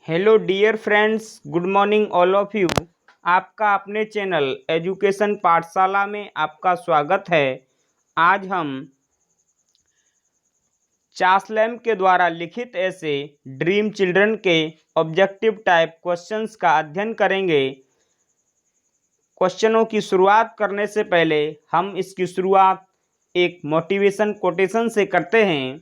Hello dear friends, good morning all of you. आपका अपने channel education पाठशाला में आपका स्वागत है। आज हम चासलैम के द्वारा लिखित ऐसे ड्रीम चिल्ड्रन के ऑब्जेक्टिव टाइप क्वेश्चंस का अध्ययन करेंगे। क्वेश्चनों की शुरुआत करने से पहले हम इसकी शुरुआत एक मोटिवेशन कोटेशन से करते हैं।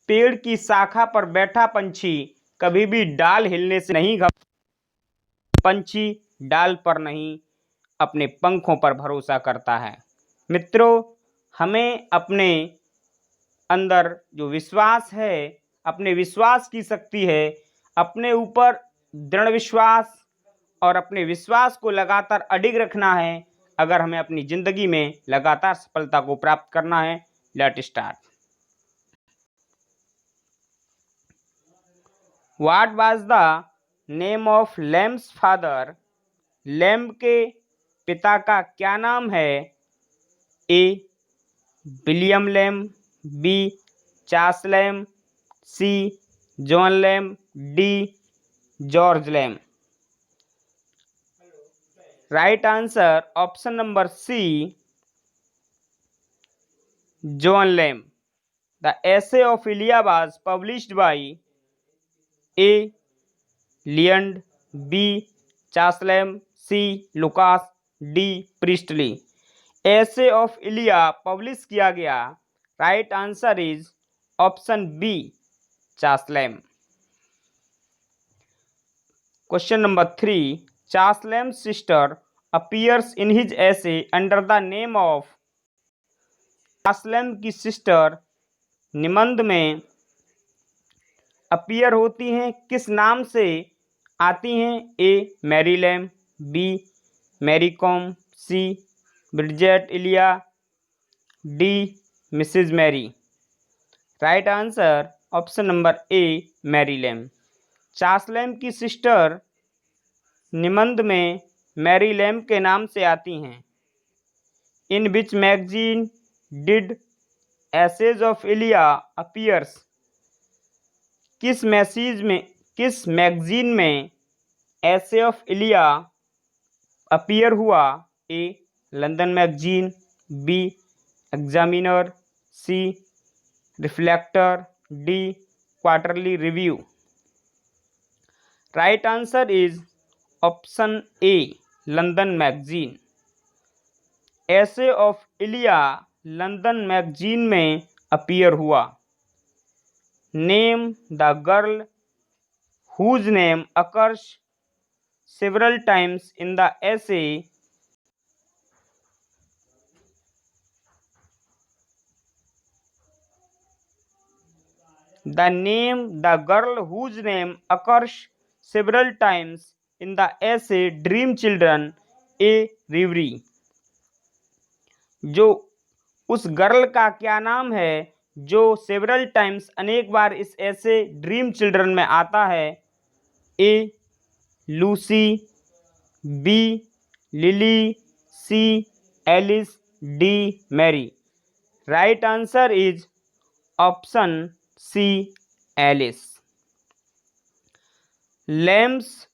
पेड़ की शाखा पर बैठा पंछी कभी भी डाल हिलने से नहीं घबराता। पंछी डाल पर नहीं, अपने पंखों पर भरोसा करता है। मित्रों, हमें अपने अंदर जो विश्वास है, अपने विश्वास की शक्ति है, अपने ऊपर दृढ़ विश्वास और अपने विश्वास को लगातार अडिग रखना है अगर हमें अपनी जिंदगी में लगातार सफलता को प्राप्त करना है। Let start. What was the name of Lamb's father? Lamb के पिता का क्या नाम है? A William Lamb, B Charles Lamb, C John Lamb, D George Lamb. Right answer option number C, John Lamb. The essay of Ilya was published by A. Leigh Hunt, B Charles Lamb, C Lucas, D Priestley. Essay of Elia publish किया गया। Right answer is option B, Charles Lamb. Question number 3, चासलैम sister appears in his essay under the name of. Charles Lamb की sister निबंध में appear होती हैं, किस नाम से आती हैं? A Mary Lamb, B Mary Kom, C Bridget Elia, D Mrs Mary. Right answer option number A, Mary Lamb. Charles Lamb की सिस्टर निबंध में मैरी लैम्ब के नाम से आती हैं। In which magazine did essays of Elia appears. किस मैगजीन में एसे ऑफ इलिया अपीयर हुआ? A London magazine, B examiner, C reflector, D quarterly review. Right answer is option A, London magazine. Essay of Elia London magazine में appear हुआ। Name the girl whose name occurs several times in the essay. The girl whose name occurs several times in the essay Dream Children A Reverie. जो उस girl का क्या नाम है जो several times अनेक बार इस ऐसे ड्रीम चिल्ड्रन में आता है? A Lucy, B Lily, C Alice, D Mary. Right answer is option C, Alice. Lamb's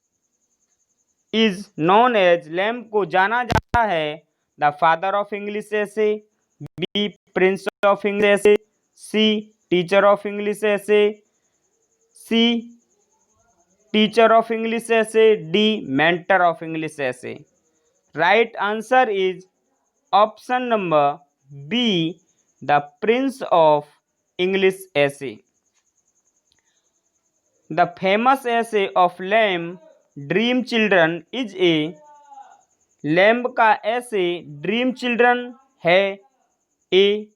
is known as, Lamb को जाना जाता है the father of English essay, B prince of English essay, C teacher of English essay, C teacher of English essay, D mentor of English essay. Right answer is option number B, the prince of English essay. The famous essay of Lamb dream Children is A. Lamb का essay dream Children है। A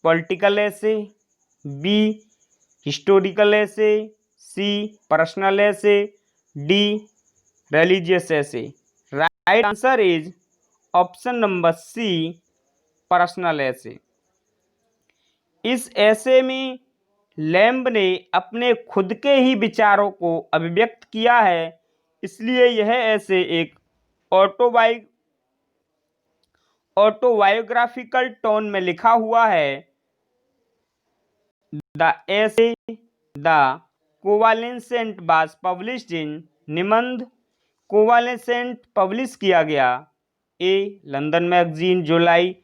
political essay, B historical essay, C personal essay, D religious essay. Right answer is option number C, personal essay. इस essay में lamb ने अपने खुद के ही विचारों को अभिव्यक्त किया है, इसलिए यह ऐसे एक ऑटोबायोग्राफिकल टोन में लिखा हुआ है। The essay the convalescent was published in, निबंध कोवालेसेंट पब्लिश किया गया A London magazine July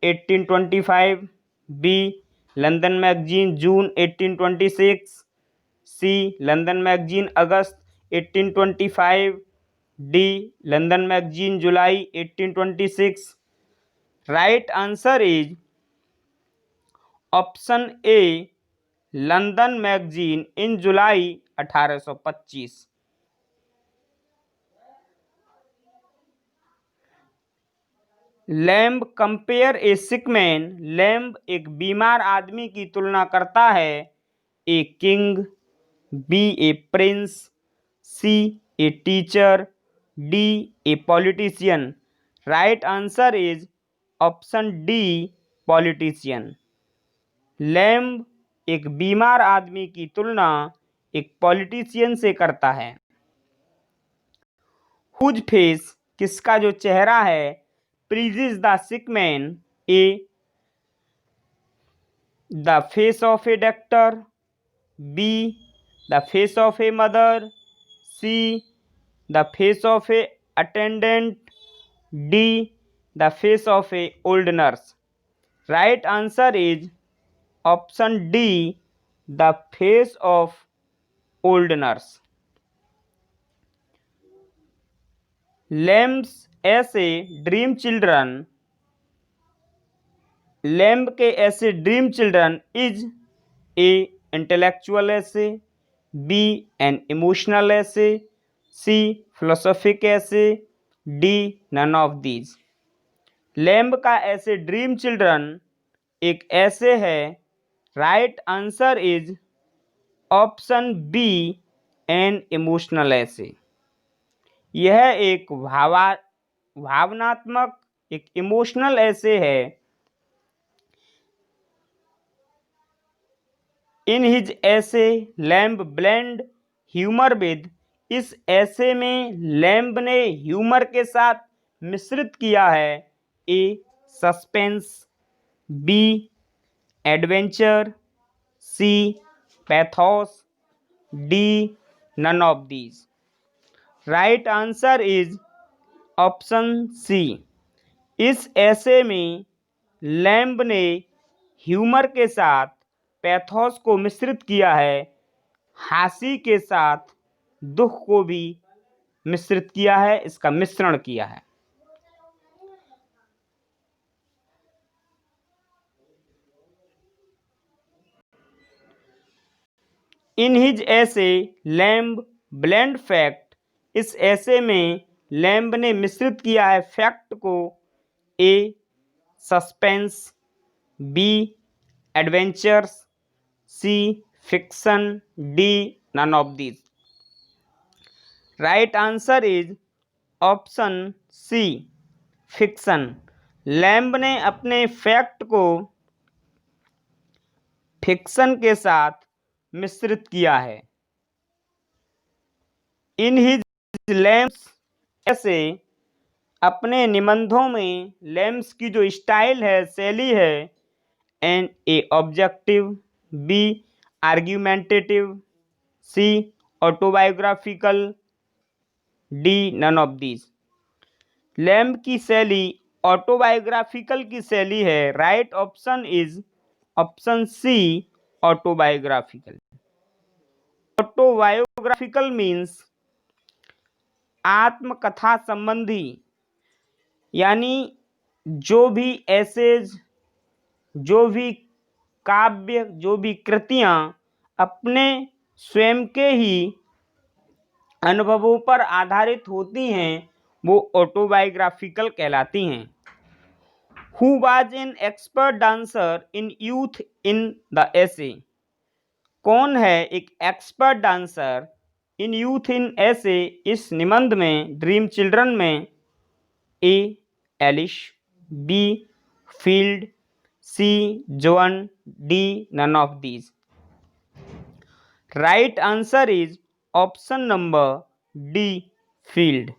1825, B London magazine June 1826, C London magazine August 1825, D London magazine July 1826। Right answer is option A London magazine in July 1825। Lamb compare A sick man, Lamb एक बीमार आदमी की तुलना करता है A king, B A prince, C A teacher, D A politician. Right answer is option D politician. Lamb एक बीमार आदमी की तुलना एक पॉलिटिशियन से करता है। हुज फेस, किसका जो चेहरा है, pleases the sick man, A the face of a doctor, B the face of a mother, C the face of a attendant, D the face of a old nurse. Right answer is option D the face of old nurse. Lamb's essay dream Children, Lamb के essay dream Children is A intellectual essay, B an emotional essay, C philosophic essay, D none of these. Lamb का essay dream Children एक essay है। Right answer is option B an emotional essay. यह एक भावनात्मक एक emotional essay है। In his essay Lamb blend humour with, इस essay में लैम्ब ने ह्यूमर के साथ मिश्रित किया है A suspense, B adventure, C pathos, D none of these. Right answer is option C. इस ऐसे में लैम्ब ने ह्यूमर के साथ पैथोस को मिश्रित किया है, हंसी के साथ दुख को भी मिश्रित किया है, इसका मिश्रण किया है। In his essay Lamb blend fact, इस ऐसे में लैम्ब ने मिश्रित किया है फैक्ट को A suspense, B adventures, C fiction, D none of these. Right answer is option C fiction. Lamb ने अपने फैक्ट को फिक्शन के साथ मिश्रित किया है। इन हिज लैम्ब्स ऐसे, अपने निबंधों में लैम्ब्स की जो स्टाइल है, शैली है, an A objective, B argumentative, C autobiographical, D none of these. Lamb की शैली ऑटोबायोग्राफिकल की शैली है। Right option is option C autobiographical. Autobiographical means आत्मकथा संबंधी, यानी जो भी एसेज, जो भी काव्य, जो भी कृतियां अपने स्वयं के ही अनुभवों पर आधारित होती हैं, वो ऑटोबायोग्राफिकल कहलाती हैं। Who was an expert dancer in youth in the essay, कौन है एक expert dancer in youth in essay, इस निबंध में ड्रीम चिल्ड्रन में A Alice, B Field, C John, D none of these. Right answer is option number D Field.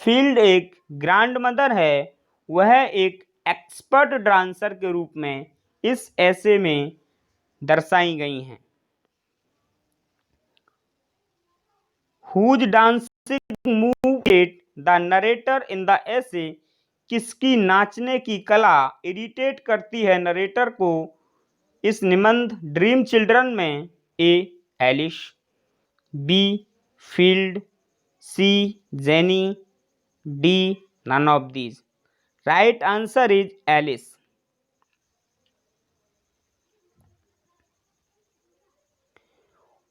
Field एक grandmother है, वह एक एक्सपर्ट डांसर के रूप में इस ऐसे में दर्शाई गई हैं। Whose dancing move the narrator in the essay, किसकी नाचने की कला इरिटेट करती है नरेटर को इस निबंध ड्रीम चिल्ड्रन में? A Alice, B Field, C Jenny, D none of these. Right answer is Alice.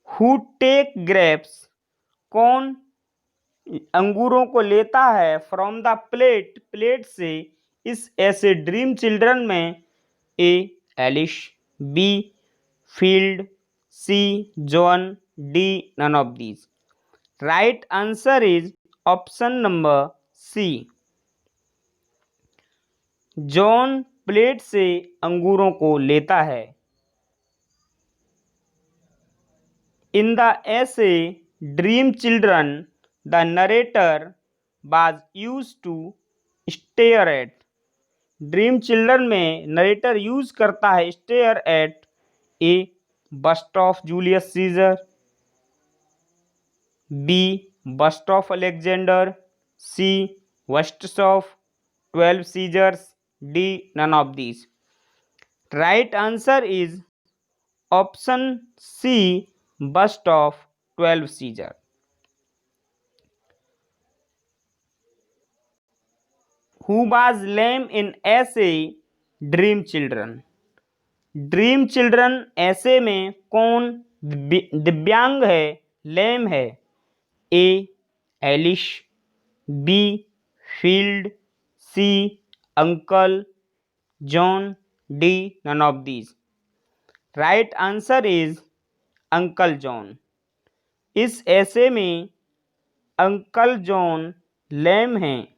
Who take grapes, कौन अंगूरों को लेता है फ्रॉम द प्लेट, प्लेट से इस ऐसे ड्रीम चिल्ड्रन में? A Alice, B Field, C John, D none of these. Right answer is option number C. John plate से अंगूरों को लेता है। In the essay dream children the narrator was use to stare at, dream children में narrator use करता है stare at A bust of Julius Caesar, B bust of Alexander, C bust of 12 Caesars, D none of these. Right answer is option C, bust of 12 Caesar. Who was lame in essay dream children, dream Children ऐसे में कौन दिव्यांग है, lame है? A Alice, B Field, C uncle John, D none of these. Right answer is uncle John. इस essay में uncle John लेम हैं।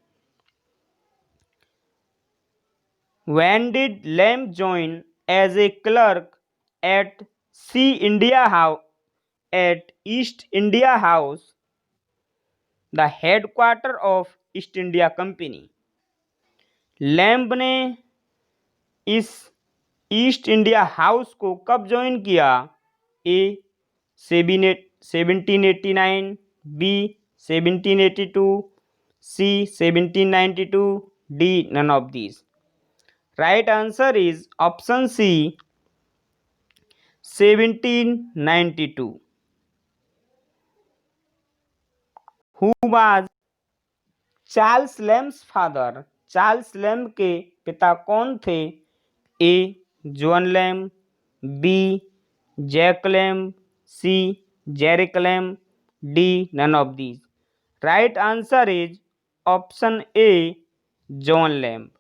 When did Lamb join as a clerk at East India House, the headquarter of East India Company? Lamb ने इस East India House को कब join किया? A 1789, B 1782, C 1792, D none of these. Right answer is option C 1792। Who was Charles Lamb's father, Charles Lamb के पिता कौन थे? A John Lamb, B Jack Lamb, C Jerick Lamb, D none of these. Right answer is option A John Lamb.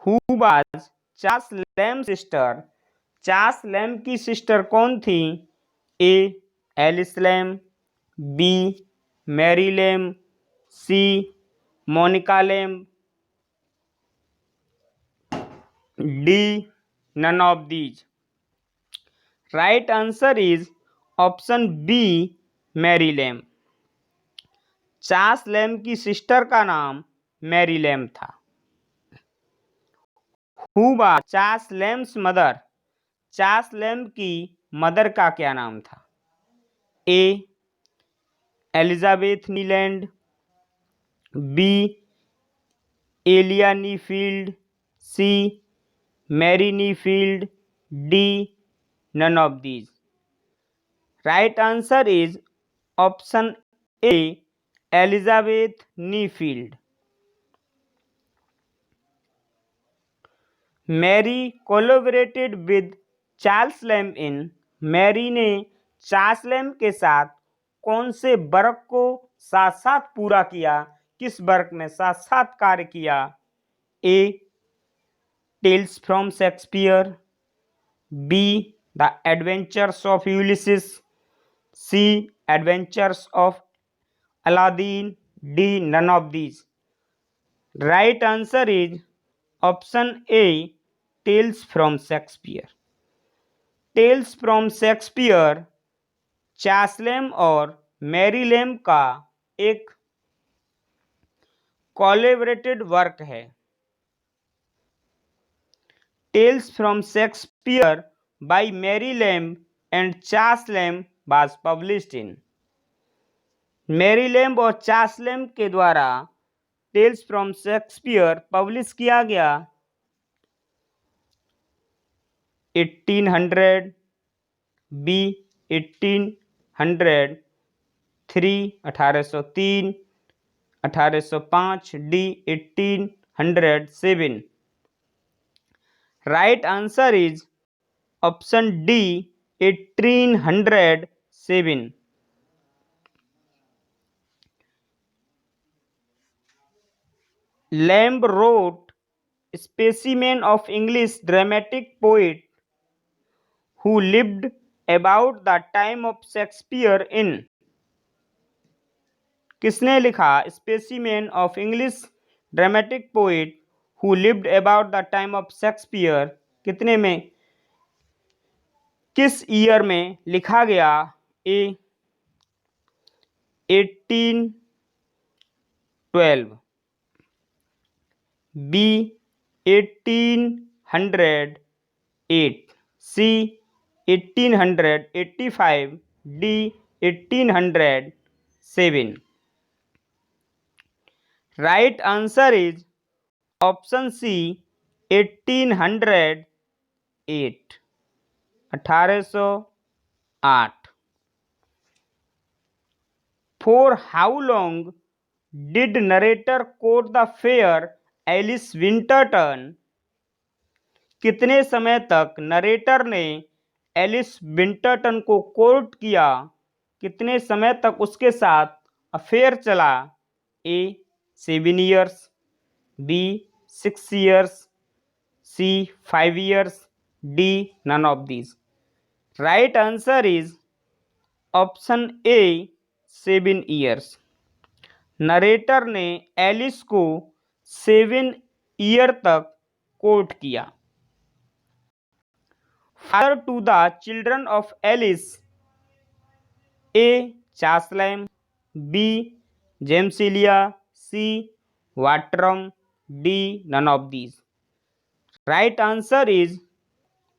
Who was Charles Lamb sister, Charles Lamb की sister कौन थी? A Alice Lamb, B Mary Lamb, C Monica Lamb, D none of these. Right answer is option B Mary Lamb. Charles Lamb की sister का नाम Mary Lamb था। Who was Charles Lamb's mother, Charles Lamb की mother का क्या नाम था? A Elizabeth Neeland, B Elia Neefield, C Mary Neefield, D none of these. Right answer is option A Elizabeth Neefield. Mary collaborated with Charles Lamb in, Mary ने चार्ल्स Lamb के साथ कौन से वर्क को साथ साथ पूरा किया, किस वर्क में साथ साथ कार्य किया? A tales from Shakespeare, B the adventures of Ulysses, C adventures of Aladdin, D none of these. Right answer is option A tales from Shakespeare. Tales from Shakespeare Charles Lamb और Mary Lamb का एक collaborated work है। Tales from Shakespeare by Mary Lamb and Charles Lamb was published in. Mary Lamb और Charles Lamb के द्वारा tales from Shakespeare publish किया गया 1800, B 1803, 1803, 1805, D 1807। Right answer is option D 1807। Lamb wrote specimen of English dramatic poet who lived about the time of Shakespeare in। किसने लिखा specimen of English dramatic poet who lived about the time of Shakespeare, कितने में, किस year में लिखा गया? A 1812, B 1808, C 1885, D 1807। Right answer is option C 1808, 1808। For how long did narrator quote the fair Alice Winterton? कितने समय तक narrator ने एलिस विंटरटन को कोर्ट किया? कितने समय तक उसके साथ अफेयर चला? A 7 years, B 6 years, C 5 years, D none of these. Right answer is option A 7 years। Narrator ने एलिस को 7 year तक कोर्ट किया। Father to the children of Alice, A Charles Lamb, B James Elia, C Watrum, D none of these. Right answer is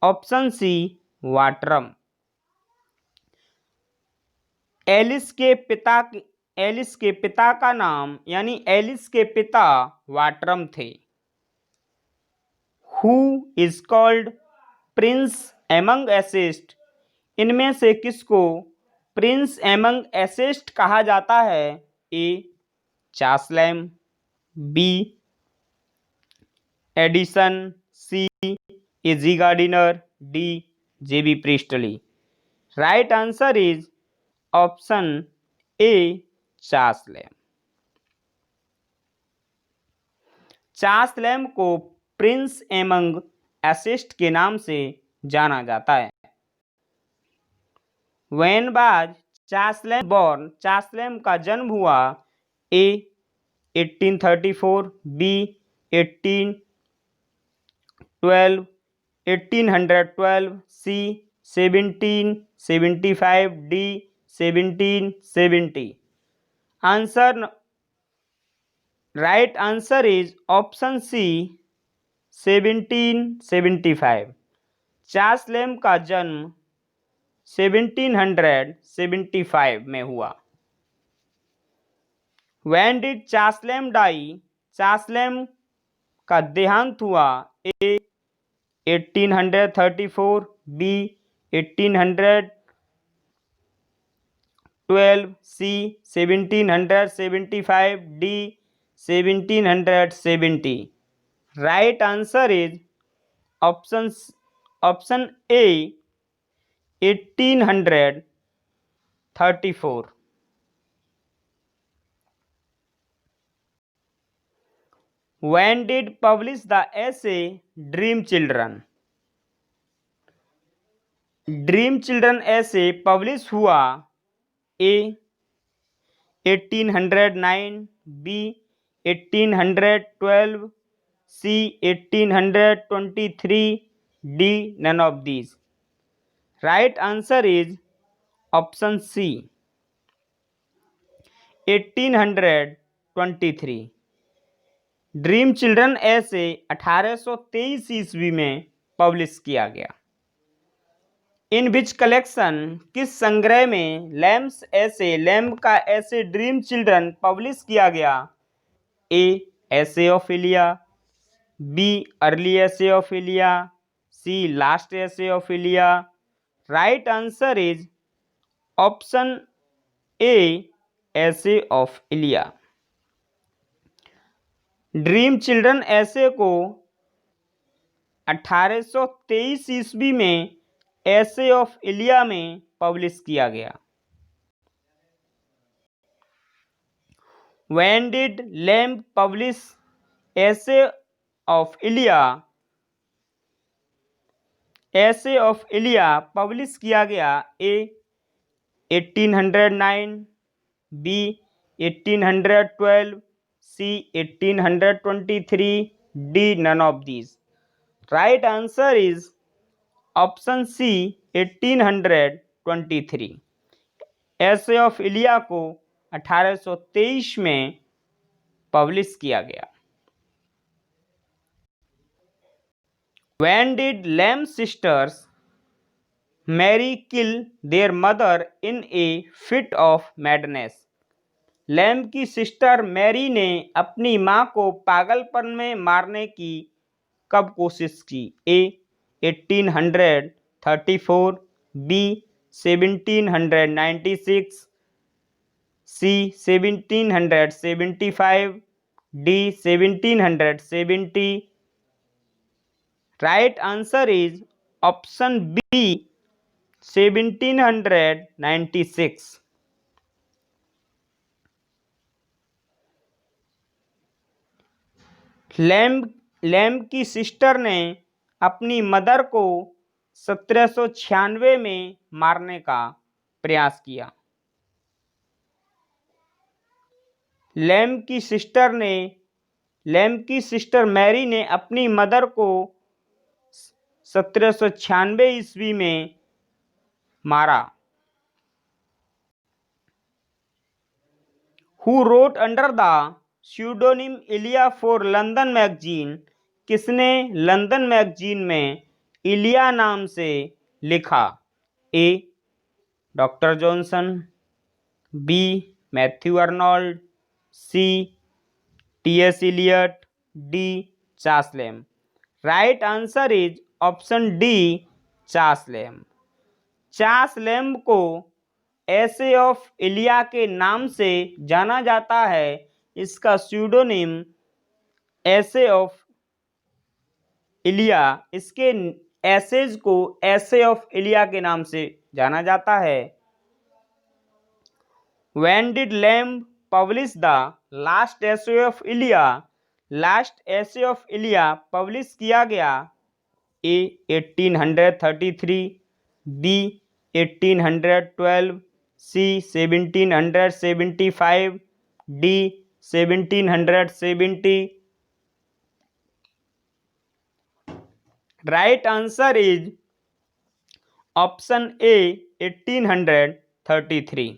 option C Watrum. Alice के पिता का नाम यानी Alice के पिता वाटरम थे। Who is called prince among essayist, इनमें से किसको प्रिंस एमंग एसेस्ट कहा जाता है? A Charles Lamb, B Addison, C AG Gardiner, D JB Priestley. Right answer is option A Charles Lamb. Charles lamb को प्रिंस एमंग एसेस्ट के नाम से जाना जाता है। When was Charles Lamb born, Charles Lamb का जन्म हुआ? A 1834, B 1812, C 1775, D 1770। Answer right answer is option C 1775। Charles Lamb का जन्म 1775 में हुआ। When did Charles Lamb die, Charles Lamb का देहांत हुआ? A 1834, B 1812, C 1775, D 1770। Right answer is option A 1834। When did publish the essay Dream Children? Dream Children essay publish हुआ? A 1809, B 1812, C 1823, D none of these. Right answer is option C 1823। Dream Children essay 1823 ईस्वी में publish किया गया। इन विच collection, किस संग्रह में lamps ऐसे, lamb का ऐसे ड्रीम चिल्ड्रन पब्लिश किया गया? ए essay of Iliya, B early essay of Elia, C last essay of Elia. Right answer is option A essay of Iliya. Dream Children ऐसे को 1823 ईस्वी में ऐसे ऑफ इलिया में पब्लिश किया गया। When did Lamb publish essay of इलिया? ऐसे of Elia publish किया गया। A 1809, B 1812, C 1823, D none of these. Right answer is option C 1823। Essay of Elia को 1823 में पब्लिश किया गया। When did Lamb sisters Mary kill their mother in a fit of madness? Lamb की sister Mary ने अपनी मां को पागलपन में मारने की कब कोशिश की? A 1834, B 1796, C 1775, D 1770। Right answer is option B 1796। Lamb की सिस्टर ने अपनी मदर को 1796 में मारने का प्रयास किया। लैम्ब की सिस्टर मैरी ने अपनी मदर को 1796 ईस्वी में मारा। Who wrote under the pseudonym Elia for London magazine? किसने लंदन मैगजीन में इलिया नाम से लिखा? A doctor Johnson, B Matthew Arnold, C T S. Eliot, D Charles Lamb. Right answer is option D Charles Lamb. Charles lamb को essay of इलिया के नाम से जाना जाता है। इसका स्यूडोनिम ऐसे ऑफ इलिया, इसके एसेज को ऐसे ऑफ इलिया के नाम से जाना जाता है। When did Lamb publish the last essay of Elia? Last essay of Elia publish किया गया। A 1833, B 1812, C 1775, D 1770। Right answer is option A 1833।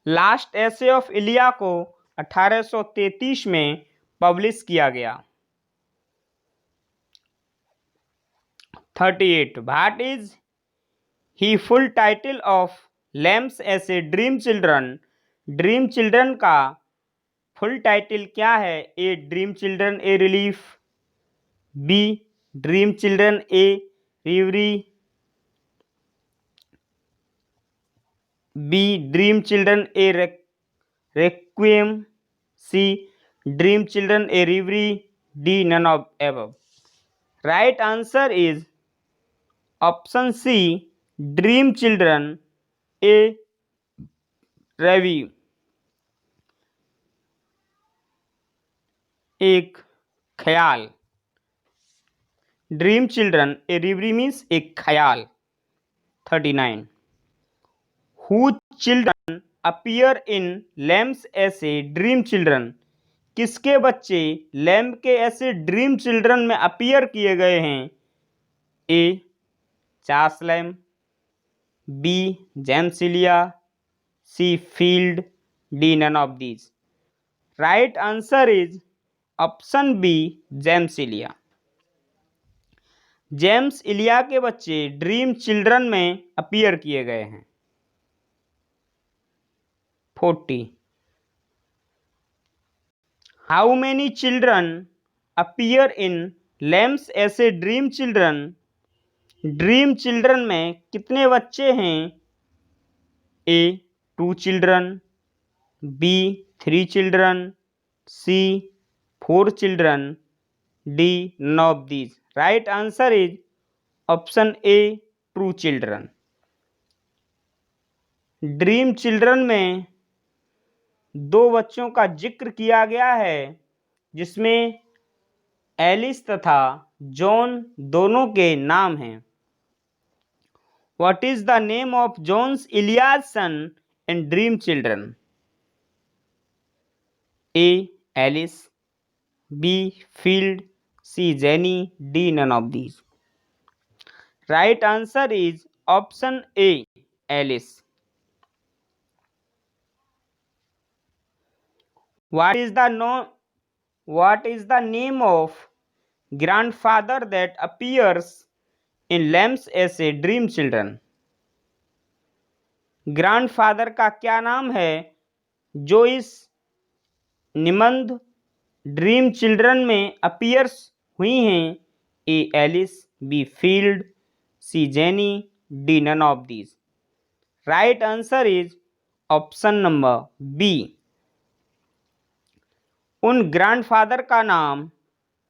Last essay of Elia को 1833 में पब्लिश किया गया। 38 what is he full title of Lamb's essay dream children? Dream children का full title क्या है? A dream children a relief, B dream children a reverie, B dream children a requiem, C dream children a reverie, D none of above. Right answer is option C dream children a reverie. एक ख्याल, dream children a reverie means एक ख्याल। 39 who children appear in Lamb's essay dream children? किसके बच्चे lamb के essay dream children में appear किए गए हैं? A Charles Lamb, B James Elia, C Field, D none of these. Right answer is option B James Elia. James Elia के बच्चे dream children में अपीयर किए गए हैं। 40 how many children appear in Lamb's essay dream children? Dream children में कितने बच्चे हैं? A 2 children, B 3 children, C 4 children, D none of these. Right answer is option A 2 children. Dream children में 2 बच्चों का जिक्र किया गया है जिसमें एलिस तथा जॉन दोनों के नाम हैं। What is the name of John's Ilias son in Dream Children? A. Alice, B. Field, C. Jenny, D. none of these. Right answer is option A. Alice. What is the name of grandfather that appears in Lamb's essay Dream Children? Grandfather का क्या नाम है जो इस निबंध dream children में appears हुई हैं? A Alice, B Field, C Jenny, D none of these. Right answer is option number B. उन ग्रैंडफादर का नाम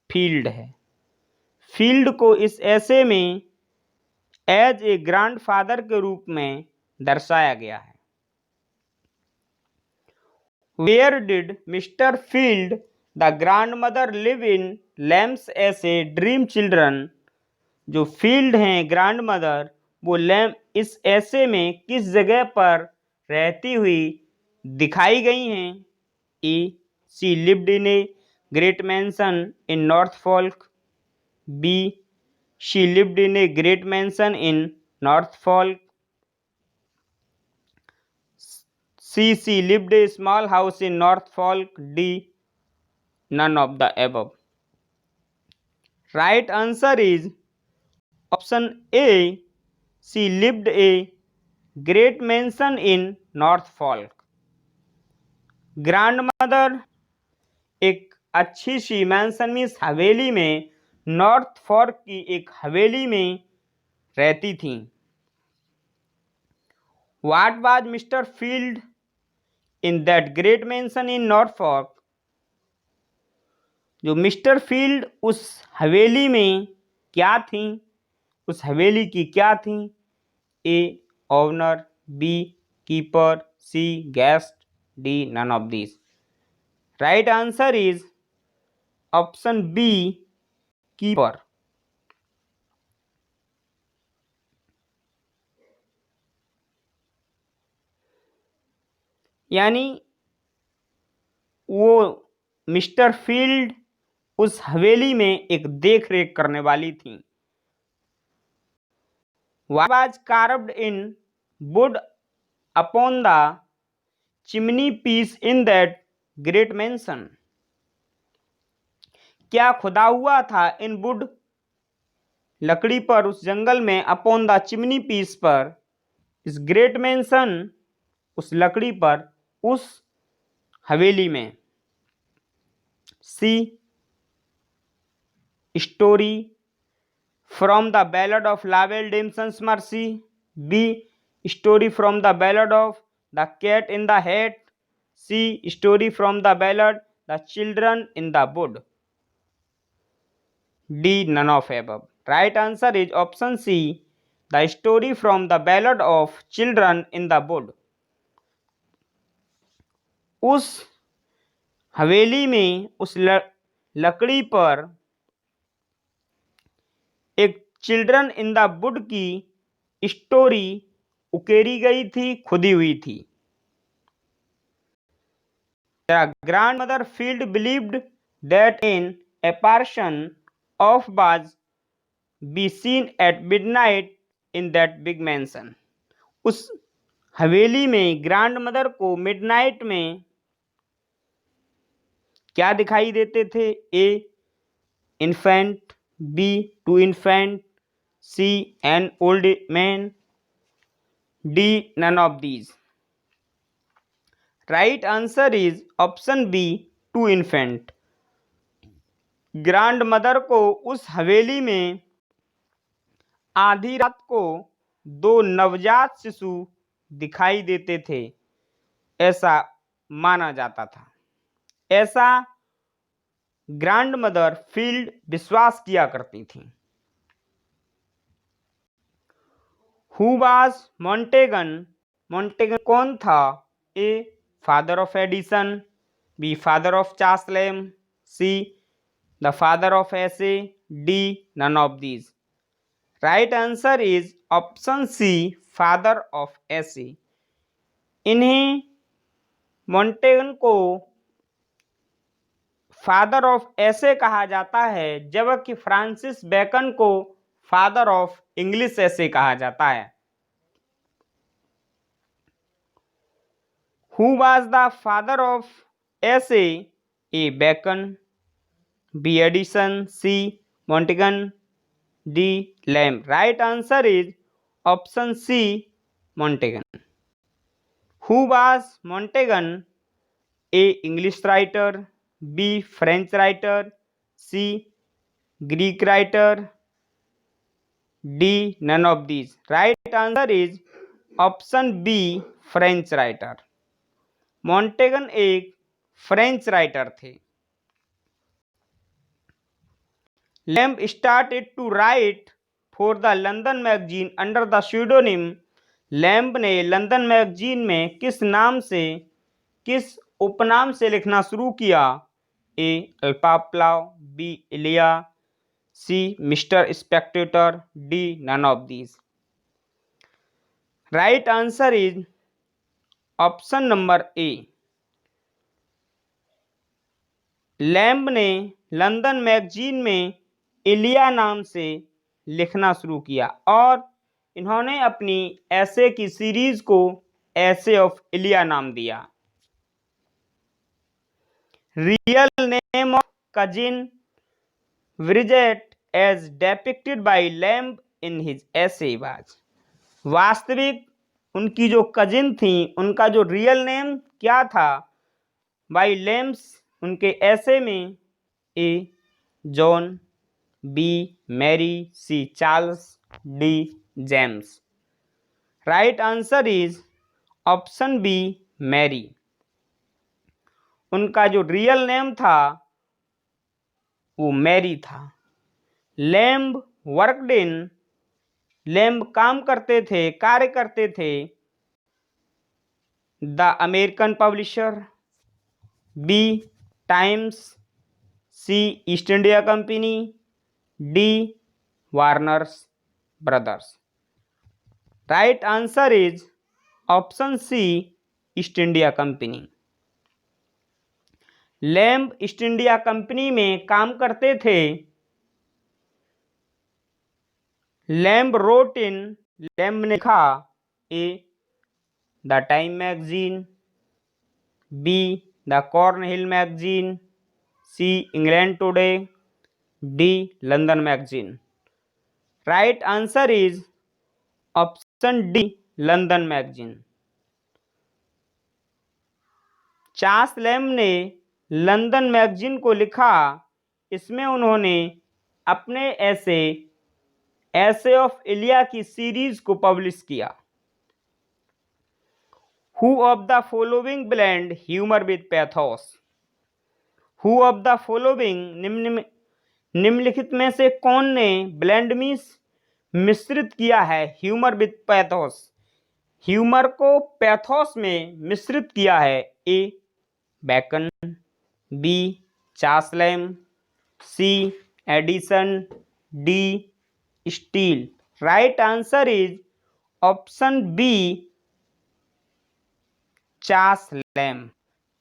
फील्ड है। फील्ड को इस ऐसे में एज ए ग्रैंडफादर के रूप में दर्शाया गया है। Where did Mr. Field the grandmother live in Lamb's essay Dream Children? जो फील्ड हैं ग्रैंडमदर वो लैम इस ऐसे में किस जगह पर रहती हुई दिखाई गई हैं? A she lived in a great mansion in Norfolk, B she lived in a great mansion in Norfolk, she lived a small house in Norfolk, D none of the above. Right answer is option A, she lived a great mansion in Norfolk. Grandmother एक अच्छी सी मैंसन means हवेली में नॉर्थफॉर्क की एक हवेली में रहती थी। What was Mr. Field in that great mansion in Norfolk? जो mister field उस हवेली में क्या थी? उस हवेली की क्या थी? A owner, B keeper, C guest, D none of this. Right answer is option B keeper. यानी वो मिस्टर फील्ड उस हवेली में एक देख रेख करने वाली थी। Was carved in wood upon the chimney piece in that great mansion? क्या खुदा हुआ था इन वुड लकड़ी पर उस जंगल में, अपॉन द चिमनी पीस पर, इस ग्रेट मैंसन उस लकड़ी पर, उस हवेली में? C story from the ballad of लावेल dame sans merci, B story from the ballad of the cat in the hat, C story from the ballad the children in the wood, D none of above. Right answer is option C the story from the ballad of children in the wood. उस हवेली में उस लकड़ी पर एक children in the wood की story उकेरी गई थी, खुदी हुई थी। Grandmother Field believed that in a person of was be seen at midnight in that big mansion. उस हवेली में ग्रैंडमदर को मिडनाइट में क्या दिखाई देते थे? A infant, B 2 infant, C. An old man. D. None of these. Right answer is option B. Two infant. Grand mother को उस हवेली में आधी रात को दो नवजात शिशु दिखाई देते थे, ऐसा माना जाता था। ऐसा ग्रांड मदर फील्ड विश्वास किया करती थी। Who was मॉन्टेगन? मॉन्टेगन कौन था? A. Father of Addison. B. Father of Charles Lamb. C. The father of essay. D. None of these. Right answer is option C. Father of essay. इन्हें Montaigne को father of एसे कहा जाता है, जबकि Francis Bacon को father of English essay कहा जाता है। Who was the father of essay? A. Bacon. B. Addison. C. Montaigne. D. Lamb. Right answer is option C. Montaigne. Who was Montaigne? A. English writer. B. French writer. C. Greek writer. D. None of these. Right answer is option B. French writer. Montaigne एक French writer थे। Lamb started to write for the London magazine under the pseudonym. Lamb ने London magazine में किस उपनाम से लिखना शुरू किया? ए. अल्पाप्लाव. B. Elia. C. Mister Spectator. D. None of these. Right answer is option number A. Lamb ने लंदन मैगजीन में इलिया नाम से लिखना शुरू किया और इन्होंने अपनी ऐसे की सीरीज को ऐसे ऑफ इलिया नाम दिया। Real name of cousin Bridget as depicted by Lamb in his essay was. वास्तविक उनकी जो कजिन थी उनका जो रियल नेम क्या था बाय लैम्ब्स उनके ऐसे में? A. John. B. Mary. C. Charles. D. James. Right answer is option B. Mary. उनका जो रियल नेम था वो मैरी था। लैम्ब वर्कड इन, लैम्ब कार्य करते थे the American publisher. B. Times. C. East India Company. D. Warners Brothers. Right answer is option C. East India Company. Lamb East India Company में काम करते थे। लैम्ब रोट इन, लैम्ब ने लिखा A. The Time magazine. B. The Cornhill magazine. C. England today. D. London magazine. Right answer is option D. London magazine. Charles Lamb ने London magazine को लिखा, इसमें उन्होंने अपने ऐसे ऑफ इलिया की सीरीज को पब्लिश किया। Who of the following blend humour with pathos? Who of the following निम्नलिखित में से कौन ने ब्लेंड मीन्स मिश्रित किया है ह्यूमर विद पैथोस? ह्यूमर को पैथोस में मिश्रित किया है। A. Bacon. B. Charles Lamb. C. Addison. D. Steele. Right answer is option B. Charles Lamb.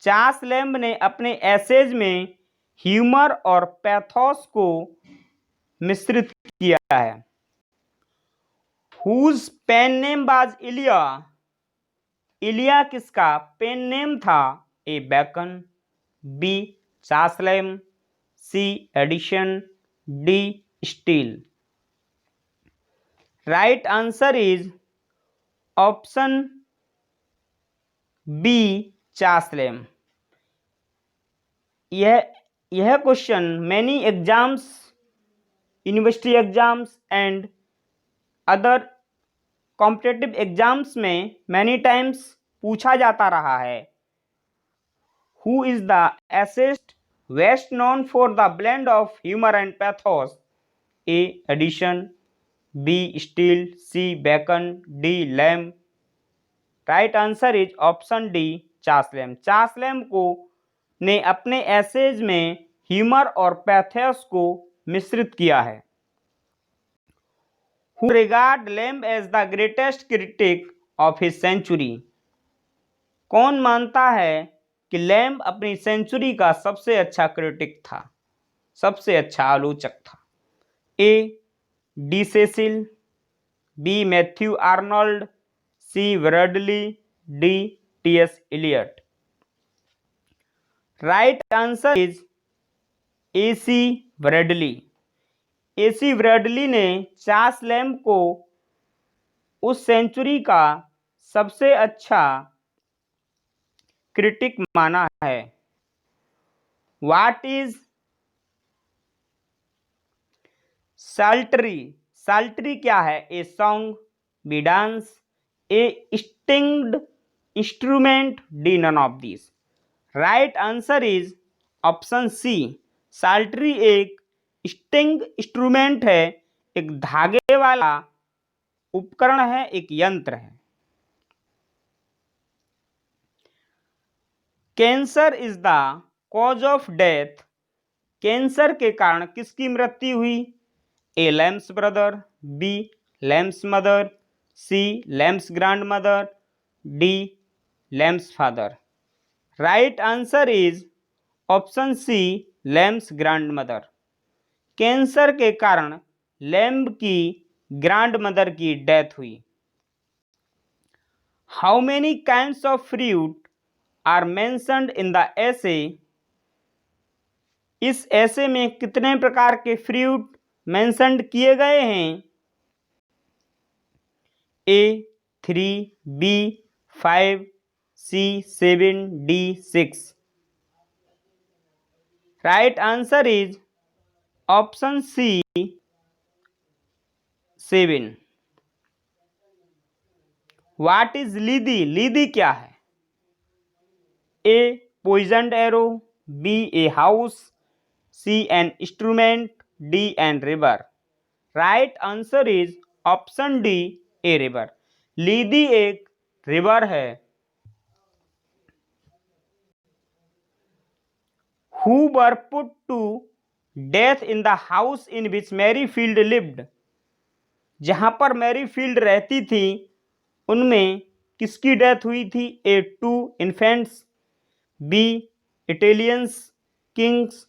Charles Lamb ने अपने एसेज में ह्यूमर और पैथोस को मिश्रित किया है। हुज पेन नेम वाज इलिया? इलिया किसका पेन नेम था? A. Bacon. B. Charles Lamb. C. Addison. D. Steele. Right answer is option B, Charles Lamb. यह question many exams, university exams and other competitive exams में many times पूछा जाता रहा है। Who is the essayist best known for the blend of humour and pathos? A Addison, B Steele, C Bacon, D Lamb. Right answer is option D, Charles Lamb. Charles lamb को ने अपने essays में humour और pathos को मिश्रित किया है। Who regard Lamb as the greatest critic of his century? कौन मानता है कि लैम्ब अपनी सेंचुरी का सबसे अच्छा क्रिटिक था, सबसे अच्छा आलोचक था? A D Cecil, B Matthew Arnold, C Wordly, D T S Eliot. Right answer is A C Wordly. A C Wordly ने चार्ल्स लैम्ब को उस सेंचुरी का सबसे अच्छा क्रिटिक माना है। What is साल्टरी? साल्टरी क्या है? A song, B dance, A stringed instrument, D none of this. Right answer is option C, psaltery एक स्ट्रिंग इंस्ट्रूमेंट है, एक धागे वाला उपकरण है, एक यंत्र है। Cancer is the cause of death. Cancer के कारण किसकी मृत्यु हुई? A Lamb's brother, B Lamb's mother, C Lamb's grandmother, D Lamb's father. Right answer is option C, Lamb's grandmother. Cancer के कारण लैम्ब की ग्रैंड मदर की death हुई। How many kinds of fruit are mentioned in the essay? इस essay में कितने प्रकार के फ्रूट मेंशन्ड किए गए हैं? A 3, B 5, C 7, D 6। Right answer is option C, 7। What is Lethe? Lethe क्या है? A poisoned arrow, B a house, C an instrument, D an river. Right answer is option D, a river. Lethe एक river है। Who were put to death in the house in which Mary Field lived? जहां पर Mary field रहती थी उनमें किसकी डेथ हुई थी? A 2 infants, B Italians kings,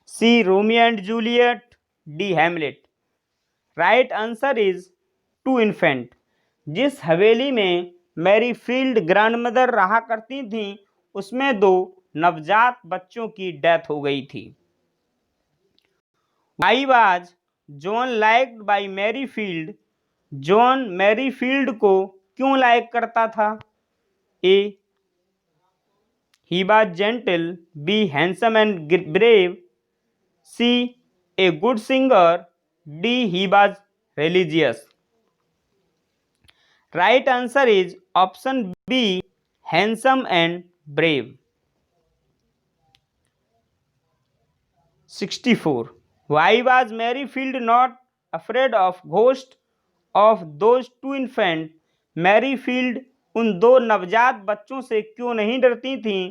C Romeo and Juliet, D Hamlet. Right answer is 2 infant. जिस हवेली में मैरी फील्ड ग्रैंड मदर रहा करती थी उसमें 2 नवजात बच्चों की डेथ हो गई थी। Why was John liked by Mary Field? John Mary Field को क्यों लाइक करता था? A he was gentle, B handsome and brave, C a good singer, D he was religious. Right answer is option B, handsome and brave. 64. Why was Mary Field not afraid of ghost of those 2 infant? Mary Field उन 2 नवजात बच्चों से क्यों नहीं डरती थीं?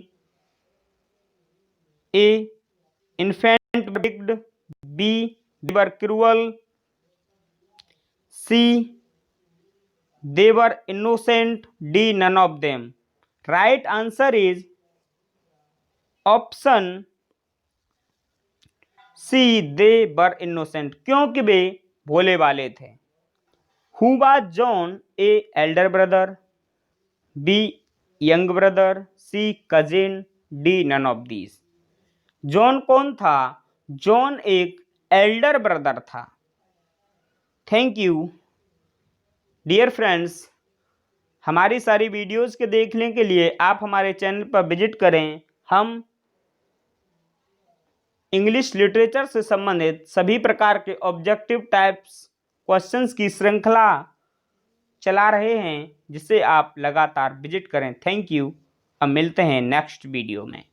A infant begged, B they were cruel, C they were innocent, D none of them. Right answer is option C, they were innocent, क्योंकि वे भोले वाले थे। Who was John? A elder brother, B young brother, C cousin, D none of these. John कौन था? John एक elder brother था। Thank you. Dear friends, हमारी सारी वीडियोज़ के देखने के लिए आप हमारे चैनल पर विजिट करें। हम इंग्लिश लिटरेचर से संबंधित सभी प्रकार के ऑब्जेक्टिव टाइप्स क्वेश्चंस की श्रृंखला चला रहे हैं, जिसे आप लगातार विजिट करें। Thank you. अब मिलते हैं नेक्स्ट वीडियो में।